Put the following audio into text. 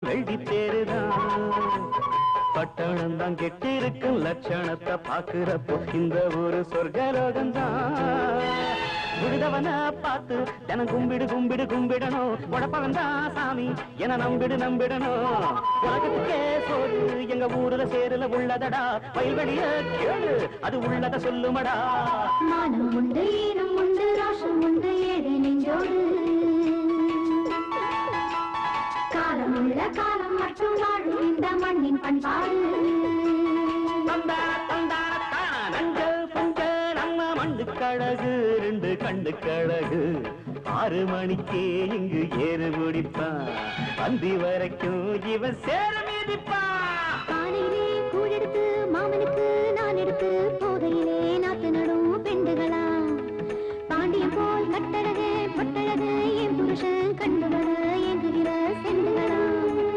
வெள்ளி தேருதான் பட்டணம் தான் கெட்டி இருக்கும் லட்சணத்தை பாக்குறப்போ இந்த ஒரு சொர்க்கலோகம்தான் விடுதவன பார்த்து தினம் கும்பிடு கும்பிடு கும்பிடணும் உடப்பவன் தான் சாமி என நம்பிடணும் உலகத்துக்கே சோறு எங்க ஊர்ல சேருல உள்ளதடா வயல்வெளிய கேளு அது உள்ளத சொல்லுமடா மானம் உண்டு ஈனம் உண்டு ராசம் உண்டு ஏழை நெஞ்சோடு காலம் உள்ள காலம் மற்றும் வாழும் இந்த மண்ணின் பண்பாடு கழகு ரெண்டு கண்டு கழகு 6 மணிக்கே இங்கு ஏறு குடிப்பான் அந்தி வரைக்கும் இவன் சேர மீதிப்பான் காலையிலே கூழெடுத்து மாமனுக்கு நான் எடுத்து போதையிலே நாத்து நடும் பெண்டுகளா பாண்டிய போல் கட்டழகே